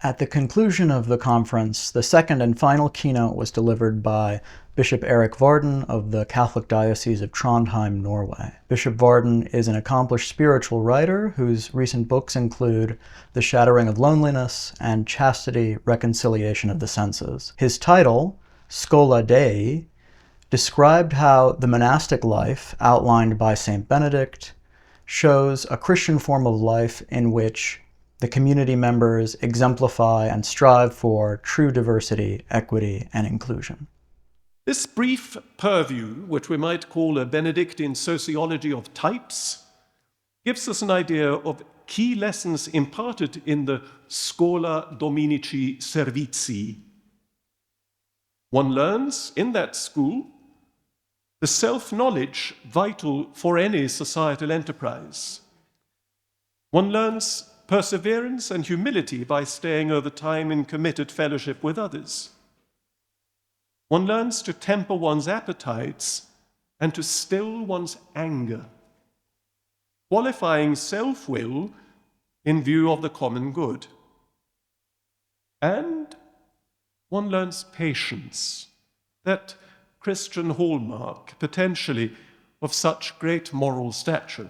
At the conclusion of the conference, the second and final keynote was delivered by Bishop Erik Varden of the Catholic Diocese of Trondheim, Norway. Bishop Varden is an accomplished spiritual writer whose recent books include The Shattering of Loneliness and Chastity, Reconciliation of the Senses. His title, SCHOLA DEI, described how the monastic life outlined by St. Benedict shows a Christian form of life in which the community members exemplify and strive for true diversity, equity, and inclusion. This brief purview, which we might call a Benedictine sociology of types, gives us an idea of key lessons imparted in the Schola Dominici Servizi. One learns in that school the self-knowledge vital for any societal enterprise. One learns perseverance and humility by staying over time in committed fellowship with others. One learns to temper one's appetites and to still one's anger, qualifying self-will in view of the common good. And one learns patience, that Christian hallmark, potentially, of such great moral stature.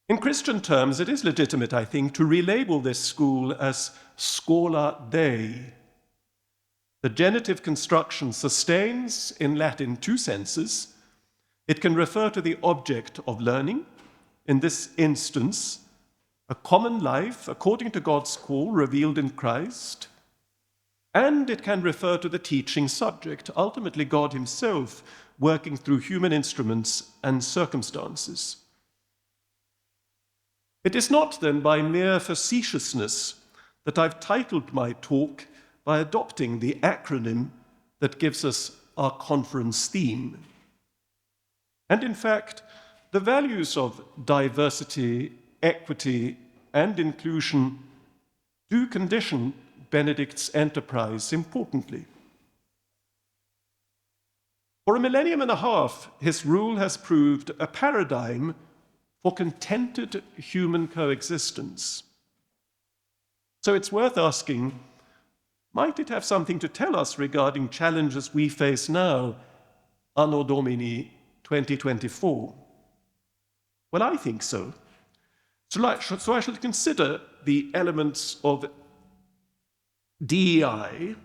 In Christian terms, it is legitimate, I think, to relabel this school as SCHOLA DEI. The genitive construction sustains, in Latin, two senses. It can refer to the object of learning, in this instance, a common life according to God's call revealed in Christ, and it can refer to the teaching subject, ultimately God himself working through human instruments and circumstances. It is not then by mere facetiousness that I've titled my talk by adopting the acronym that gives us our conference theme. And in fact, the values of diversity, equity, and inclusion do condition Benedict's enterprise importantly. For a millennium and a half, his rule has proved a paradigm for contented human coexistence. So it's worth asking, might it have something to tell us regarding challenges we face now, Anno Domini 2024? Well, I think so. So I shall consider the elements of DEI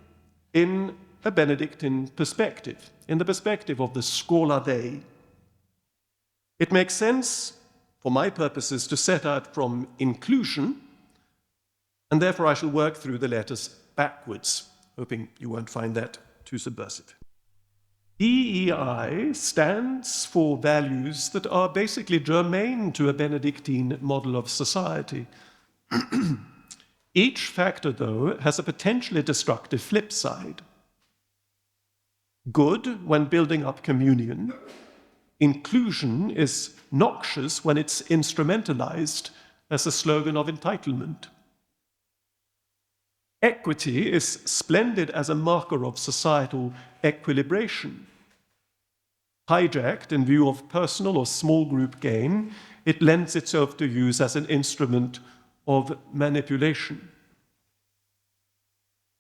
in a Benedictine perspective, in the perspective of the Schola Dei. It makes sense, for my purposes, to set out from inclusion, and therefore I shall work through the letters backwards, hoping you won't find that too subversive. DEI stands for values that are basically germane to a Benedictine model of society. Each factor, though, has a potentially destructive flip side. Good when building up communion. Inclusion is noxious when it's instrumentalized as a slogan of entitlement. Equity is splendid as a marker of societal equilibration. Hijacked in view of personal or small group gain, it lends itself to use as an instrument of manipulation.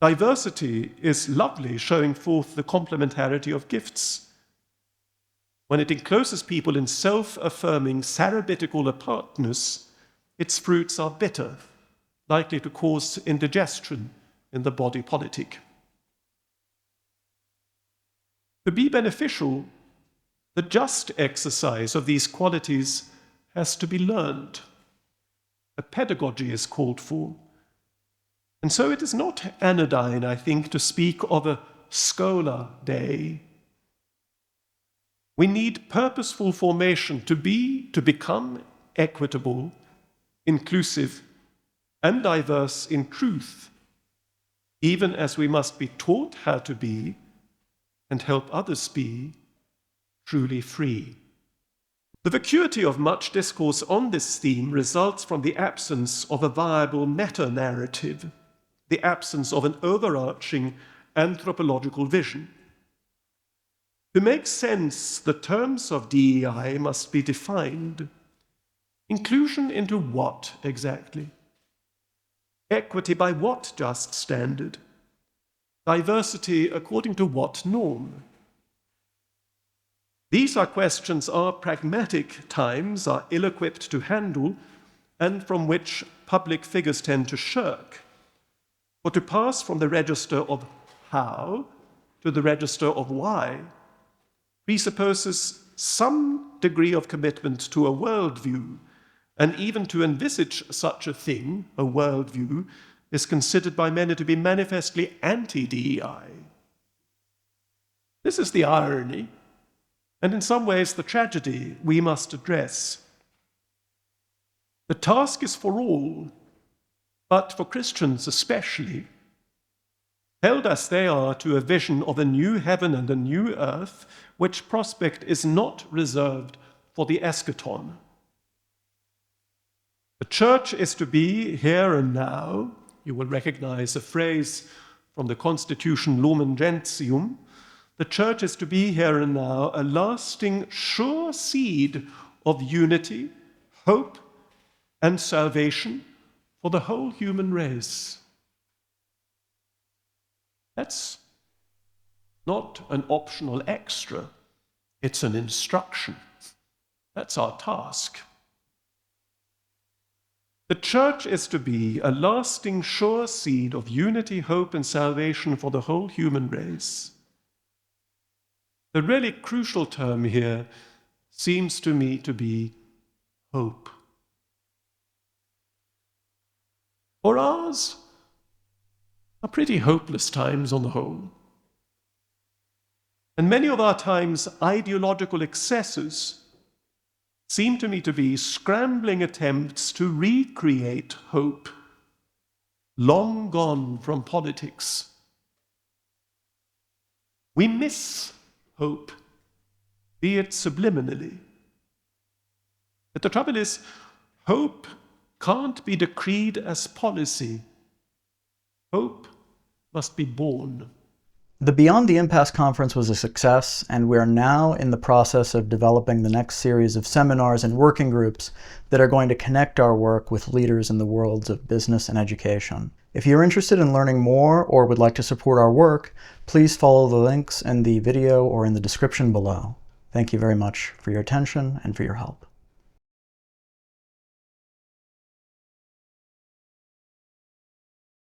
Diversity is lovely, showing forth the complementarity of gifts. When it encloses people in self-affirming sarabitical apartness, its fruits are bitter, likely to cause indigestion in the body politic. To be beneficial, the just exercise of these qualities has to be learned. A pedagogy is called for. And so it is not anodyne, I think, to speak of a Schola Dei. We need purposeful formation to become equitable, inclusive, and diverse in truth, even as we must be taught how to be and help others be truly free. The vacuity of much discourse on this theme results from the absence of a viable meta-narrative, the absence of an overarching anthropological vision. To make sense, the terms of DEI must be defined. Inclusion into what exactly? Equity by what just standard? Diversity according to what norm? These are questions our pragmatic times are ill-equipped to handle and from which public figures tend to shirk. For to pass from the register of how to the register of why presupposes some degree of commitment to a worldview, and even to envisage such a thing, a worldview, is considered by many to be manifestly anti-DEI. This is the irony, and in some ways the tragedy we must address. The task is for all, but for Christians especially, held as they are to a vision of a new heaven and a new earth, which prospect is not reserved for the eschaton. The church is to be here and now. You will recognize a phrase from the Constitution Lumen Gentium. The church is to be here and now, a lasting, sure seed of unity, hope, and salvation for the whole human race. That's not an optional extra, it's an instruction. That's our task. The church is to be a lasting, sure seed of unity, hope, and salvation for the whole human race. The really crucial term here seems to me to be hope. For ours are pretty hopeless times on the whole. And many of our times' ideological excesses seem to me to be scrambling attempts to recreate hope, long gone from politics. We miss hope, be it subliminally. But the trouble is, hope can't be decreed as policy. Hope must be born. The Beyond the Impasse conference was a success, and we are now in the process of developing the next series of seminars and working groups that are going to connect our work with leaders in the worlds of business and education. If you're interested in learning more or would like to support our work, please follow the links in the video or in the description below. Thank you very much for your attention and for your help.